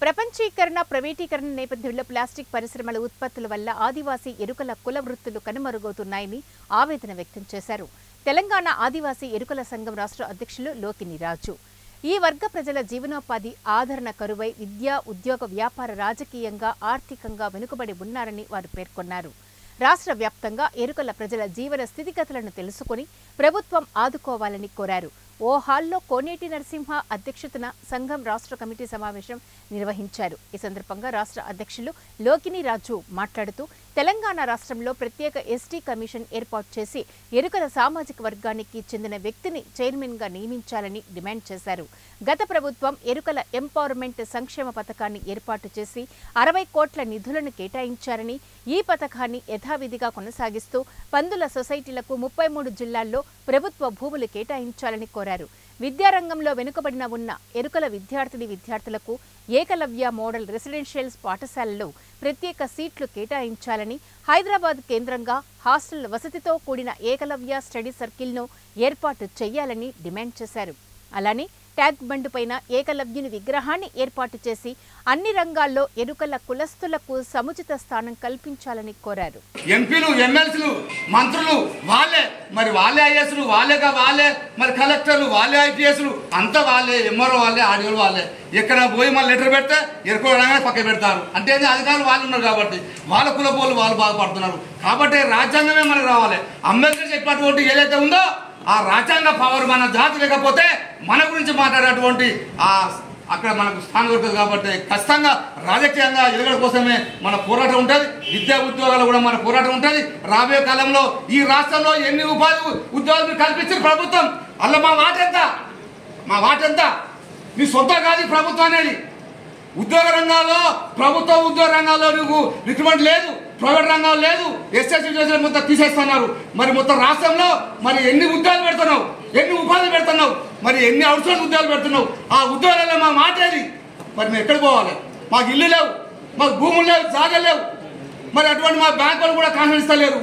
ప్రపంచీకరణ ప్రైవేటీకరణ నేపథ్యంలో ప్లాస్టిక్ పరిశ్రమల ఉత్పత్తుల వల్ల ఆదివాసీ ఎరుకల కుల వృత్తులు కనుమరుగవుతున్నాయని ఆవేదన వ్యక్తం చేశారు. తెలంగాణ ఆదివాసీ ఎరుకల సంఘం రాష్ట్ర అధ్యక్షులు లోకిని రాజు. ఈ వర్గ ప్రజల జీవనోపాధి ఆదరణ కరువై విద్య, ఉద్యోగ, వ్యాపార, రాజకీయంగా, ఆర్థికంగా వెనుకబడి ఉన్నారని వారు పేర్కొన్నారు. రాష్ట్ర వ్యాప్తంగా ఎరుకల ప్రజల జీవన స్థితిగతులను తెలుసుకుని ప్రభుత్వం ఆదుకోవాలని కోరారు. ఓ హాల్లో కోనేటి నరసింహ అధ్యక్షతన సంఘం రాష్ట్ర కమిటీ సమావేశం నిర్వహించారు. ఈ సందర్భంగా రాష్ట్ర అధ్యక్షులు లోకిని రాజు మాట్లాడుతూ తెలంగాణ రాష్ట్రంలో ప్రత్యేక ఎస్టీ కమిషన్ ఏర్పాటు చేసి ఎరుకల సామాజిక వర్గానికి చెందిన వ్యక్తిని చైర్మన్గా నియమించాలని డిమాండ్ చేశారు. గత ప్రభుత్వం ఎరుకల ఎంపవర్మెంట్ సంక్షేమ పథకాన్ని ఏర్పాటు చేసి 60 కోట్ల నిధులను కేటాయించారని, ఈ పథకాన్ని యథావిధిగా కొనసాగిస్తూ పందుల సొసైటీలకు 33 జిల్లాల్లో ప్రభుత్వ భూములు కేటాయించాలని కోరారు. విద్యారంగంలో వెనుకబడిన ఉన్న ఎరుకల విద్యార్థులకు ఏకలవ్య మోడల్ రెసిడెన్షియల్ పాఠశాలలో ప్రత్యేక సీట్లు కేటాయించాలని, హైదరాబాద్ కేంద్రంగా హాస్టల్ వసతితో కూడిన ఏకలవ్య స్టడీ సర్కిల్ను ఏర్పాటు చేయాలని డిమాండ్ చేశారు. అలానే ట్యాగ్ బండ్ పైన ఏకలవ్యుని విగ్రహాన్ని ఏర్పాటు చేసి అన్ని రంగాల్లో ఎరుకల కులస్తులకు సముచిత స్థానం కల్పించాలని కోరారు. ఎంపీలు, ఎమ్మెల్సీలు, మంత్రులు వాళ్ళే ఐఏఎస్లు, వాళ్ళే మరి కలెక్టర్లు, వాళ్ళే ఐపీఎస్లు, అంతా వాళ్ళే, ఎంఆర్ఓ వాళ్ళే, ఆర్డీఓలు వాళ్ళే. ఎక్కడ పోయి మళ్ళీ లెటర్ పెడితే ఎరుకోవడానికి పక్క పెడతారు. అంటే అధికారులు వాళ్ళు ఉన్నారు కాబట్టి వాళ్ళ కులపోళ్ళు వాళ్ళు బాగుపడుతున్నారు. కాబట్టి రాజ్యాంగమే మనకు రావాలి. అంబేద్కర్ చెప్పినటువంటి ఏదైతే ఉందో ఆ రాజ్యాంగ పవర్ మన జాతి లేకపోతే మన గురించి మాట్లాడేటువంటి అక్కడ మనకు స్థానం దొరుకుతుంది. కాబట్టి ఖచ్చితంగా రాజకీయంగా ఎదుగుదల కోసమే మన పోరాటం ఉంటుంది. విద్యా ఉద్యోగాలు కూడా మన పోరాటం ఉంటుంది. రాబోయే కాలంలో ఈ రాష్ట్రంలో ఎన్ని ఉపాధి ఉద్యోగాలు కల్పించిన ప్రభుత్వం అలా మా వాట ఎంత మీ సొంత కాదు ప్రభుత్వం అనేది. ఉద్యోగ రంగాల్లో, ప్రభుత్వ ఉద్యోగ రంగాల్లో నువ్వు రిక్రూట్మెంట్ లేదు, ప్రైవేట్ రంగాలు లేదు, ఎస్ఎస్సీ మొత్తం తీసేస్తున్నారు. మరి మొత్తం రాష్ట్రంలో మరి ఎన్ని ఉద్యోగాలు పెడుతున్నావు, ఎన్ని ఉపాధి పెడుతున్నావు, మరి ఎన్ని అవుట్సోర్స్ ఉద్యోగాలు పెడుతున్నావు? ఆ ఉద్యోగాల్లో మా మాట ఏది? మరి మేము ఎక్కడికి పోవాలి? మాకు ఇల్లు లేవు, మాకు భూములు లేవు, జాగాలు లేవు. మరి అటువంటి మా బ్యాంకులు కూడా కాన్ఫిడెన్స్ లేరు.